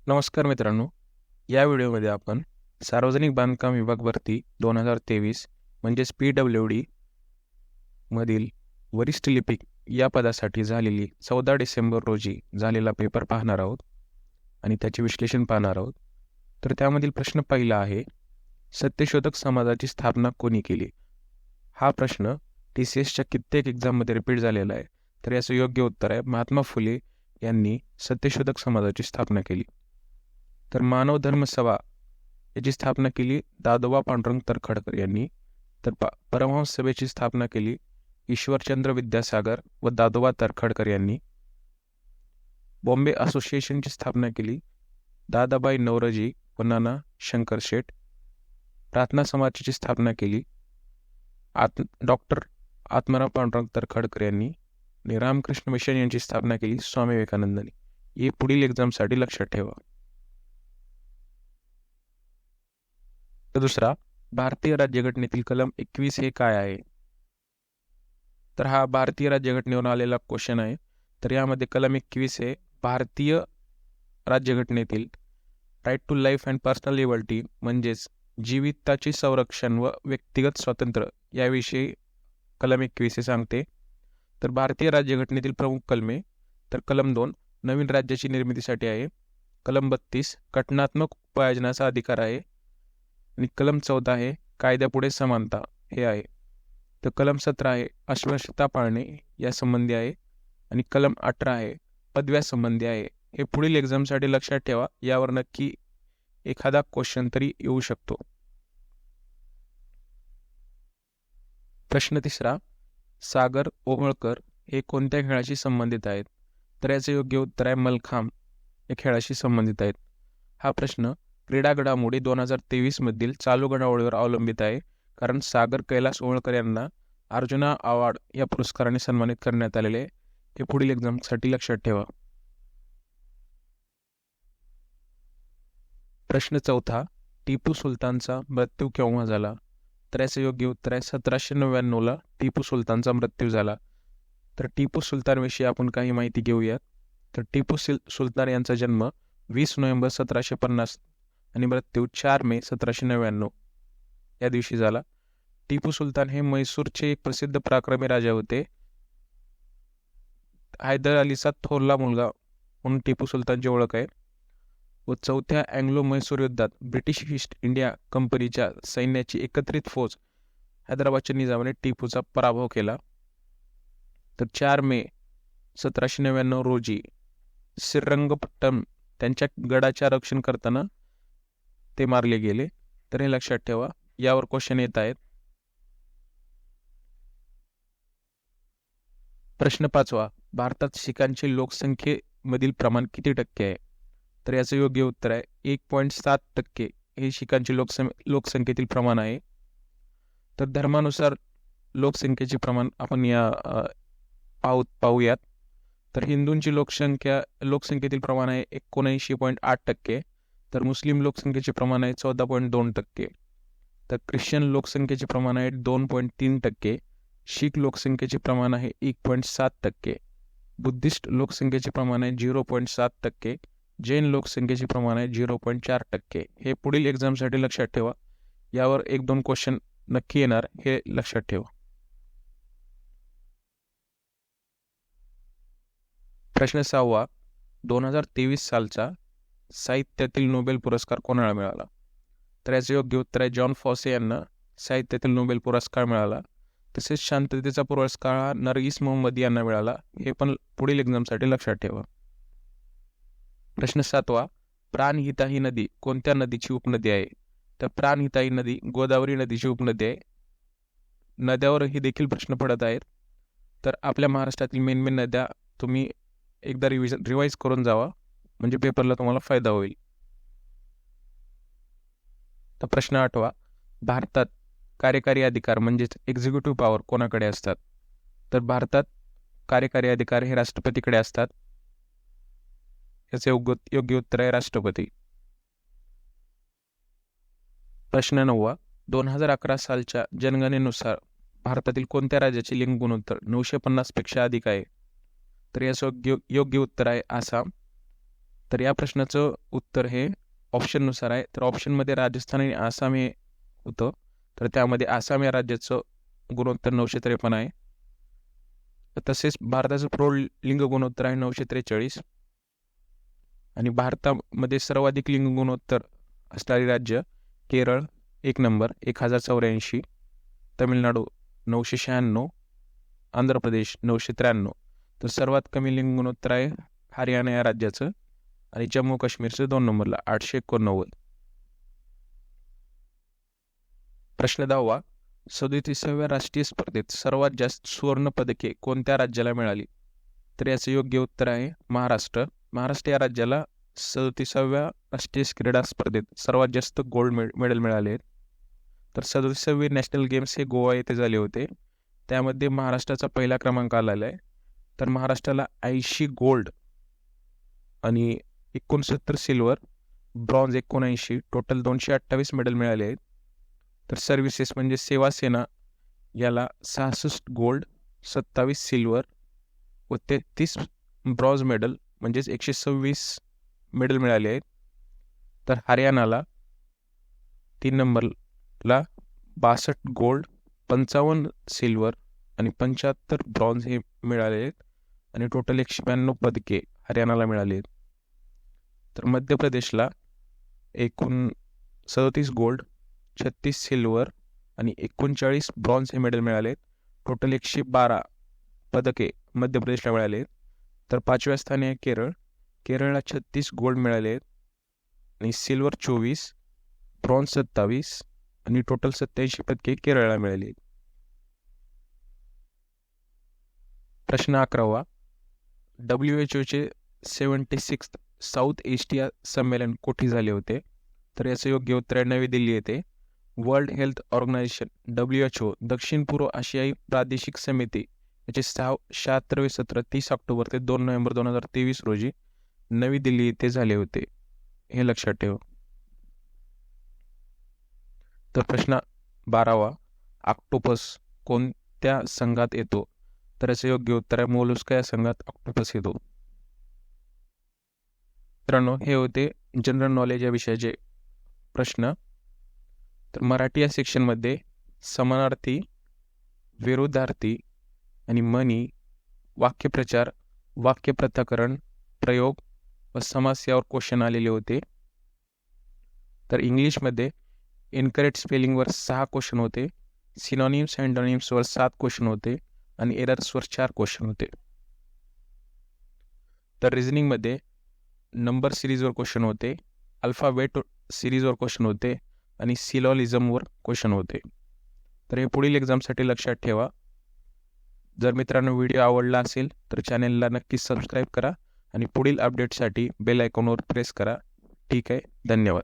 नमस्कार मित्रांनो. या व्हिडिओमध्ये आपण सार्वजनिक बांधकाम विभाग भरती 2023 म्हणजेच PWD मधील वरिष्ठ लिपिक या पदासाठी झालेली 14 डिसेंबर रोजी झालेला पेपर पाहणार आहोत आणि त्याचे विश्लेषण पाहणार आहोत. तर त्यामधील प्रश्न पहिला आहे, सत्यशोधक समाजाची स्थापना कोणी केली? हा प्रश्न TCSच्या कित्येक एक्झाममध्ये रिपीट झालेला आहे. तर याचं योग्य उत्तर आहे महात्मा फुले यांनी सत्यशोधक समाजाची स्थापना केली. तर मानव धर्म सभा याची स्थापना केली दादोबा पांडुरंग तरखडकर यांनी. तर परमहंस सभेची स्थापना केली ईश्वरचंद्र विद्यासागर व दादोबा तरखडकर यांनी. बॉम्बे असोसिएशनची स्थापना केली दादाबाई नौरोजी व नाना शंकर शेठ. प्रार्थना समाजाची स्थापना केली डॉक्टर आत्माराम पांडुरंग तरखडकर यांनी. आणि रामकृष्ण मिशन यांची स्थापना केली स्वामी विवेकानंदांनी. हे पुढील एक्झामसाठी लक्षात ठेवा. तर दुसरा, भारतीय राज्यघटनेतील कलम 21 हे काय आहे? तर हा भारतीय राज्यघटनेवरून आलेला क्वेश्चन आहे. तर यामध्ये कलम 21 हे भारतीय राज्यघटनेतील right to life and personal liberty म्हणजेच जीविताचे संरक्षण व व्यक्तिगत स्वातंत्र्य याविषयी कलम 21 हे सांगते. तर भारतीय राज्यघटनेतील प्रमुख कलमे, तर कलम 2 नवीन राज्याची निर्मितीसाठी आहे. कलम 32 घटनात्मक उपाययोजनाचा अधिकार आहे. आणि कलम 14 आहे कायद्यापुढे समानता हे आहे. तर कलम 17 आहे अस्पृश्यता पाळणे या संबंधी आहे. आणि कलम 18 आहे पदव्या संबंधी आहे. हे पुढील एक्झामसाठी लक्षात ठेवा. यावर नक्की एखादा क्वेश्चन तरी येऊ शकतो. प्रश्न तिसरा, सागर ओहळकर हे कोणत्या खेळाशी संबंधित आहेत? तर याचे योग्य उत्तर आहे मल्लखांब या खेळाशी संबंधित आहेत. हा प्रश्न क्रीडा घडामोडी 2023 मधील चालू घडामोडीवर अवलंबित आहे, कारण सागर कैलास ओहळकर यांना अर्जुना अवॉर्ड या पुरस्काराने सन्मानित करण्यात आलेले आहे. हे पुढील एक्झामसाठी लक्षात ठेवा. प्रश्न चौथा, टिपू सुलतानचा मृत्यू केव्हा झाला? तर याचे योग्य उत्तर आहे 1799ला टिपू सुलतानचा मृत्यू झाला. तर टिपू सुलतानविषयी आपण काही माहिती घेऊयात. तर टिपू सुलतान यांचा जन्म 20 नोव्हेंबर 1750 आणि मृत्यू 4 मे 1799 या दिवशी झाला. टिपू सुलतान हे म्हैसूरचे एक प्रसिद्ध पराक्रमी राजा होते. हैदर अलीचा थोरला मुलगा म्हणून टिपू सुलतानची ओळख आहे. व चौथ्या अँग्लो म्हैसूर युद्धात ब्रिटिश ईस्ट इंडिया कंपनीच्या सैन्याची एकत्रित फौज हैदराबादच्या निजामाने टिपूचा पराभव केला. तर 4 मे 1799 रोजी श्रीरंगपट्टम त्यांच्या गडाच्या रक्षण करताना ते मारले गेले. तर हे लक्षात ठेवा. यावर क्वेश्चन येत आहेत. प्रश्न 5वा, भारतात शिखांचे लोकसंख्येमधील प्रमाण किती टक्के आहे? तर याचं योग्य उत्तर आहे 1.7% हे शिखांचे लोकसंख्येतील प्रमाण आहे. तर धर्मानुसार लोकसंख्येचे प्रमाण आपण पाहूयात. तर हिंदूंची लोकसंख्येतील प्रमाण आहे 79.8%. तर मुस्लिम लोकसंख्येचे प्रमाण आहे 14.2%. तर ख्रिश्चन लोकसंख्येचे प्रमाण आहे 2.3%. शीख लोकसंख्येचे प्रमाण आहे 1.7%. बुद्धिस्ट लोकसंख्येचे प्रमाण आहे 0.7%. जैन लोकसंख्येचे प्रमाण आहे 0.4%. हे पुढील एक्झामसाठी लक्षात ठेवा. यावर 1-2 क्वेश्चन नक्की येणार, हे लक्षात ठेवा. प्रश्न 6वा, 2023 सालचा साहित्यातील नोबेल पुरस्कार कोणाला मिळाला? तर याचे योग्य उत्तर आहे जॉन फॉसे यांना साहित्यातील नोबेल पुरस्कार मिळाला. तसेच शांततेचा पुरस्कार हा नरगिस मोहम्मदी यांना मिळाला. हे पण पुढील एक्झामसाठी लक्षात ठेवा. प्रश्न 7वा, प्राणहिता ही नदी कोणत्या नदीची उपनदी आहे? तर प्राणहिता ही नदी गोदावरी नदीची उपनदी आहे. नद्यावर ही देखील प्रश्न पडत आहेत. तर आपल्या महाराष्ट्रातील मेन नद्या तुम्ही एकदा रिवाईज करून जावा, म्हणजे पेपरला तुम्हाला फायदा होईल. तर प्रश्न 8वा, भारतात कार्यकारी अधिकार म्हणजेच एक्झिक्युटिव्ह पॉवर कोणाकडे असतात? तर भारतात कार्यकारी अधिकार हे राष्ट्रपतीकडे असतात. याचे योग्य उत्तर आहे राष्ट्रपती. प्रश्न 9वा, 2011 सालच्या जनगणनेनुसार भारतातील कोणत्या राज्याचे लिंग गुणोत्तर 950 पेक्षा अधिक आहे? तर याचं योग्य उत्तर आहे आसाम. तर या प्रश्नाचं उत्तर हे ऑप्शननुसार आहे. तर ऑप्शनमध्ये राजस्थान आणि आसाम हे होतं. तर त्यामध्ये आसाम या राज्याचं गुणोत्तर 953 आहे. तसेच भारताचं प्रौढ लिंग गुणोत्तर आहे 943. आणि भारतामध्ये सर्वाधिक लिंग गुणोत्तर असणारी राज्य केरळ 1 नंबर 1084, तमिळनाडू 996, आंध्र प्रदेश 993. तर सर्वात कमी लिंग गुणोत्तर आहे हरियाणा या राज्याचं आणि जम्मू काश्मीरचं 2 नंबरला 889. प्रश्न 10वा. 37व्या राष्ट्रीय स्पर्धेत सर्वात जास्त सुवर्ण पदके कोणत्या राज्याला मिळाली? तर याचं योग्य उत्तर आहे महाराष्ट्र. महाराष्ट्र या राज्याला 37व्या राष्ट्रीय क्रीडा स्पर्धेत सर्वात जास्त गोल्ड मेडल मिळाले आहेत. तर 37वे नॅशनल गेम्स हे गोवा येथे झाले होते. त्यामध्ये महाराष्ट्राचा पहिला क्रमांक आलेला आहे. तर महाराष्ट्राला 80 गोल्ड आणि 69 सिल्वर, ब्रॉन्झ 79, टोटल 228 मेडल मिळाले आहेत. तर सर्व्हिसेस म्हणजे सेवा सेना याला 66 गोल्ड, 27 सिल्वर व 33 ब्रॉन्झ मेडल म्हणजेच 126 मेडल मिळाले आहेत. तर हरियाणाला 3 नंबरला 62 गोल्ड, 55 सिल्वर आणि 75 ब्रॉन्झ हे मिळाले आहेत आणि टोटल 192 पदके हरियाणाला मिळाले आहेत. तर मध्य प्रदेशला एकूण 37 गोल्ड, 36 सिल्वर आणि 39 ब्रॉन्झ हे मेडल मिळाले. टोटल 112 पदके मध्य प्रदेशला मिळाले. तर 5व्या स्थानी आहे केरळ. केरळला 36 गोल्ड मिळाले आहेत आणि सिल्वर 24, ब्रॉन्झ 27 आणि टोटल 87 पदके केरळला मिळाली. प्रश्न 11वा. WHO चे 76 साऊथ एशिया संमेलन कुठे झाले होते? तर याचं योग्य उत्तर आहे नवी दिल्ली येथे. वर्ल्ड हेल्थ ऑर्गनायझेशन WHO दक्षिण पूर्व आशियाई प्रादेशिक समिती याचे 76वे सत्र 30 ऑक्टोबर ते 2 नोव्हेंबर 2023 रोजी नवी दिल्ली येथे झाले होते, हे लक्षात ठेवा. तर प्रश्न 12वा. ऑक्टोपस कोणत्या संघात येतो? तर याचे योग्य उत्तर आहे मोलस्का या संघात ऑक्टोपस येतो. मित्रांनो, हे होते जनरल नॉलेज या विषयाचे प्रश्न. तर मराठी या सेक्शनमध्ये समानार्थी, विरोधार्थी आणि म्हणी, वाक्यप्रचार, वाक्यप्रथाकरण, प्रयोग व समास यावर क्वेश्चन आलेले होते. तर इंग्लिशमध्ये इनकरेक्ट स्पेलिंगवर 6 क्वेश्चन होते, सिनॉनिम्स अँड अँटोनिम्सवर 7 क्वेश्चन होते आणि एरर्सवर 4 क्वेश्चन होते. तर रिझनिंगमध्ये नंबर सिरीजवर क्वेश्चन होते, अल्फाबेट सिरीजवर क्वेश्चन होते आणि सिलॉलिझमवर क्वेश्चन होते. तर हे पुढील एक्झामसाठी लक्षात ठेवा. जर मित्रांनो व्हिडिओ आवडला असेल तर चॅनेलला नक्कीच सबस्क्राईब करा आणि पुढील अपडेटसाठी बेल आयकॉनवर प्रेस करा. ठीक आहे, धन्यवाद.